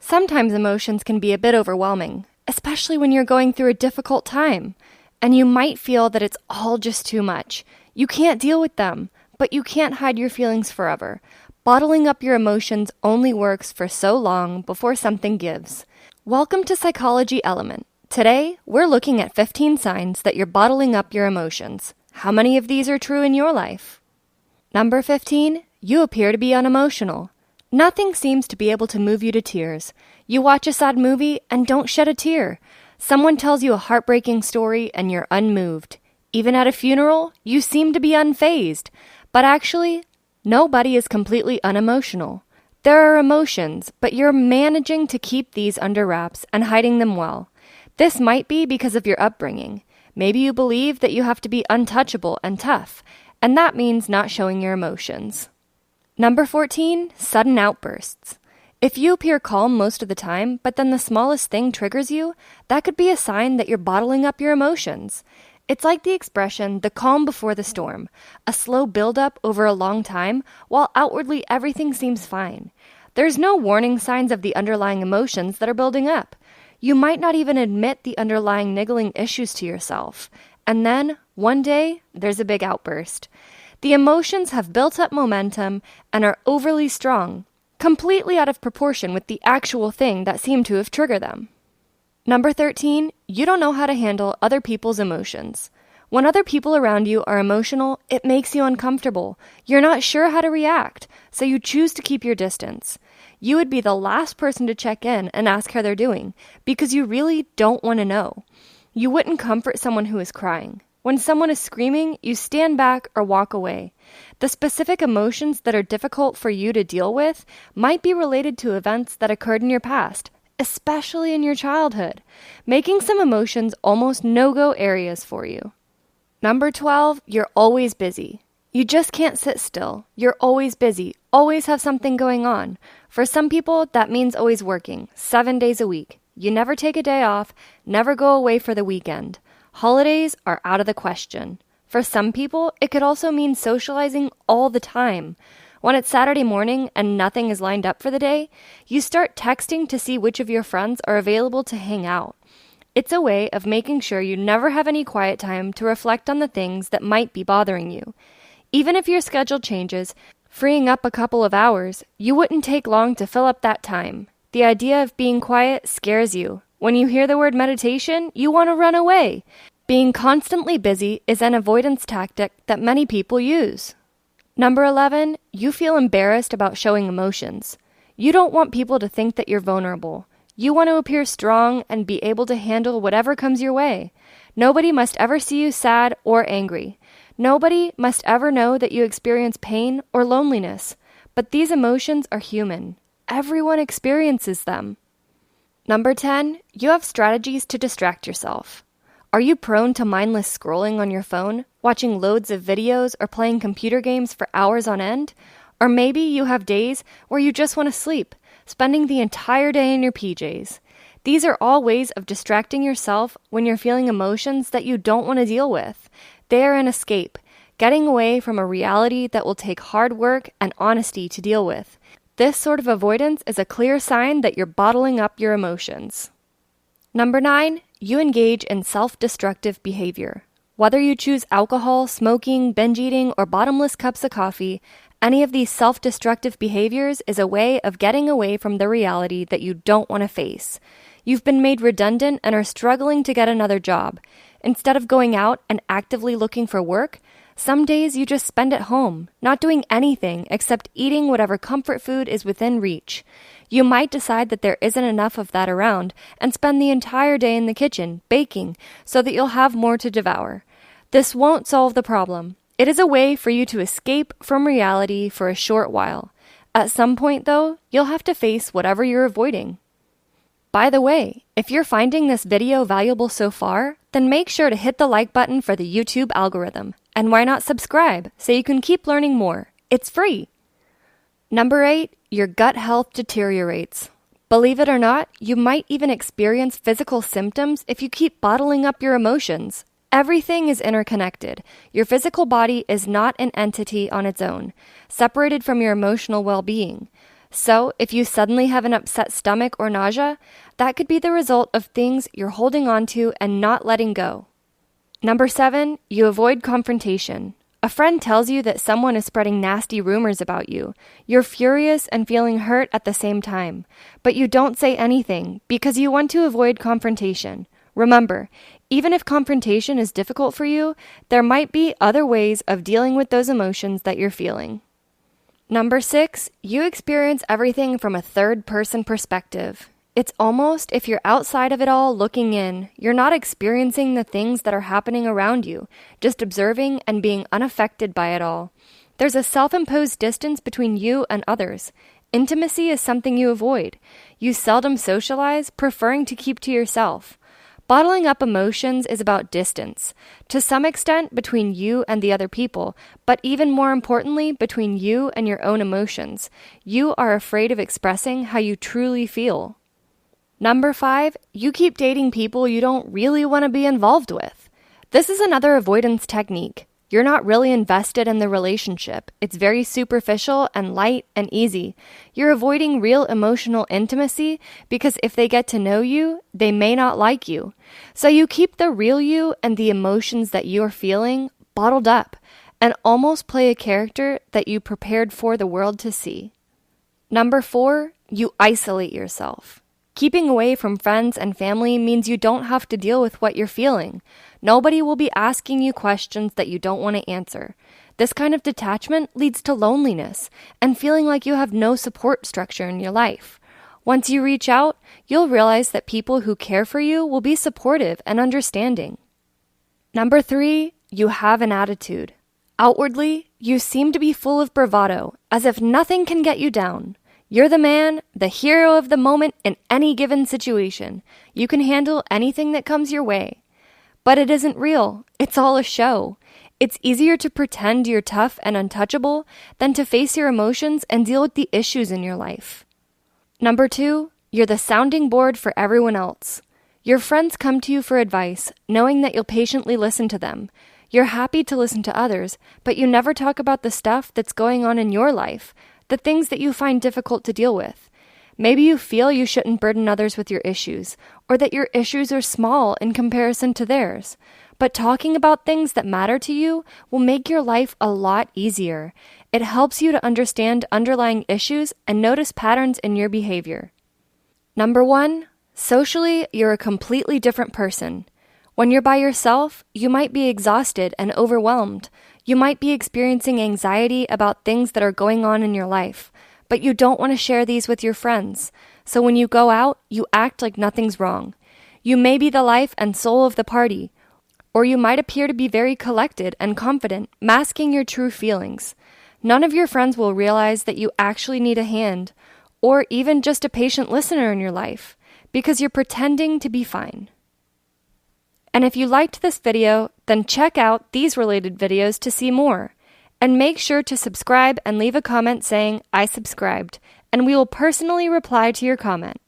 Sometimes emotions can be a bit overwhelming, especially when you're going through a difficult time. And you might feel that it's all just too much. You can't deal with them, but you can't hide your feelings forever. Bottling up your emotions only works for so long before something gives. Welcome to Psychology Element. Today, we're looking at 15 signs that you're bottling up your emotions. How many of these are true in your life? Number 15, you appear to be unemotional. Nothing seems to be able to move you to tears. You watch a sad movie and don't shed a tear. Someone tells you a heartbreaking story and you're unmoved. Even at a funeral, you seem to be unfazed. But actually, nobody is completely unemotional. There are emotions, but you're managing to keep these under wraps and hiding them well. This might be because of your upbringing. Maybe you believe that you have to be untouchable and tough, and that means not showing your emotions. Number 14, sudden outbursts. If you appear calm most of the time, but then the smallest thing triggers you, that could be a sign that you're bottling up your emotions. It's like the expression, the calm before the storm, a slow buildup over a long time, while outwardly everything seems fine. There's no warning signs of the underlying emotions that are building up. You might not even admit the underlying niggling issues to yourself. And then, one day, there's a big outburst. The emotions have built up momentum and are overly strong, completely out of proportion with the actual thing that seemed to have triggered them. Number 13, you don't know how to handle other people's emotions. When other people around you are emotional, it makes you uncomfortable. You're not sure how to react, so you choose to keep your distance. You would be the last person to check in and ask how they're doing, because you really don't want to know. You wouldn't comfort someone who is crying. When someone is screaming, you stand back or walk away. The specific emotions that are difficult for you to deal with might be related to events that occurred in your past, especially in your childhood, making some emotions almost no-go areas for you. Number 12, you're always busy. You just can't sit still. You're always busy, always have something going on. For some people, that means always working, 7 days a week. You never take a day off, never go away for the weekend. Holidays are out of the question. For some people, it could also mean socializing all the time. When it's Saturday morning and nothing is lined up for the day, you start texting to see which of your friends are available to hang out. It's a way of making sure you never have any quiet time to reflect on the things that might be bothering you. Even if your schedule changes, freeing up a couple of hours, you wouldn't take long to fill up that time. The idea of being quiet scares you. When you hear the word meditation, you want to run away. Being constantly busy is an avoidance tactic that many people use. Number 11, you feel embarrassed about showing emotions. You don't want people to think that you're vulnerable. You want to appear strong and be able to handle whatever comes your way. Nobody must ever see you sad or angry. Nobody must ever know that you experience pain or loneliness. But these emotions are human. Everyone experiences them. Number 10, you have strategies to distract yourself. Are you prone to mindless scrolling on your phone, watching loads of videos, or playing computer games for hours on end? Or maybe you have days where you just want to sleep, spending the entire day in your PJs. These are all ways of distracting yourself when you're feeling emotions that you don't want to deal with. They are an escape, getting away from a reality that will take hard work and honesty to deal with. This sort of avoidance is a clear sign that you're bottling up your emotions. Number 9, you engage in self-destructive behavior. Whether you choose alcohol, smoking, binge eating, or bottomless cups of coffee, any of these self-destructive behaviors is a way of getting away from the reality that you don't want to face. You've been made redundant and are struggling to get another job. Instead of going out and actively looking for work, some days you just spend at home, not doing anything except eating whatever comfort food is within reach. You might decide that there isn't enough of that around and spend the entire day in the kitchen, baking, so that you'll have more to devour. This won't solve the problem. It is a way for you to escape from reality for a short while. At some point, though, you'll have to face whatever you're avoiding. By the way, if you're finding this video valuable so far, then make sure to hit the like button for the YouTube algorithm. And why not subscribe so you can keep learning more? It's free. Number 8, your gut health deteriorates. Believe it or not, you might even experience physical symptoms if you keep bottling up your emotions. Everything is interconnected. Your physical body is not an entity on its own, separated from your emotional well-being. So, if you suddenly have an upset stomach or nausea, that could be the result of things you're holding on to and not letting go. Number 7, you avoid confrontation. A friend tells you that someone is spreading nasty rumors about you. You're furious and feeling hurt at the same time, but you don't say anything because you want to avoid confrontation. Remember, even if confrontation is difficult for you, there might be other ways of dealing with those emotions that you're feeling. Number 6, you experience everything from a third-person perspective. It's almost if you're outside of it all looking in. You're not experiencing the things that are happening around you, just observing and being unaffected by it all. There's a self-imposed distance between you and others. Intimacy is something you avoid. You seldom socialize, preferring to keep to yourself. Bottling up emotions is about distance, to some extent between you and the other people, but even more importantly, between you and your own emotions. You are afraid of expressing how you truly feel. Number 5, you keep dating people you don't really want to be involved with. This is another avoidance technique. You're not really invested in the relationship. It's very superficial and light and easy. You're avoiding real emotional intimacy because if they get to know you, they may not like you. So you keep the real you and the emotions that you're feeling bottled up and almost play a character that you prepared for the world to see. Number 4, you isolate yourself. Keeping away from friends and family means you don't have to deal with what you're feeling. Nobody will be asking you questions that you don't want to answer. This kind of detachment leads to loneliness and feeling like you have no support structure in your life. Once you reach out, you'll realize that people who care for you will be supportive and understanding. Number 3, you have an attitude. Outwardly, you seem to be full of bravado, as if nothing can get you down. You're the man, the hero of the moment in any given situation. You can handle anything that comes your way. But it isn't real. It's all a show. It's easier to pretend you're tough and untouchable than to face your emotions and deal with the issues in your life. Number 2, you're the sounding board for everyone else. Your friends come to you for advice, knowing that you'll patiently listen to them. You're happy to listen to others, but you never talk about the stuff that's going on in your life, the things that you find difficult to deal with. Maybe you feel you shouldn't burden others with your issues, or that your issues are small in comparison to theirs. But talking about things that matter to you will make your life a lot easier. It helps you to understand underlying issues and notice patterns in your behavior. Number 1, socially, you're a completely different person. When you're by yourself, you might be exhausted and overwhelmed. You might be experiencing anxiety about things that are going on in your life, but you don't want to share these with your friends. So when you go out, you act like nothing's wrong. You may be the life and soul of the party, or you might appear to be very collected and confident, masking your true feelings. None of your friends will realize that you actually need a hand, or even just a patient listener in your life, because you're pretending to be fine. And if you liked this video, then check out these related videos to see more. And make sure to subscribe and leave a comment saying, "I subscribed," and we will personally reply to your comment.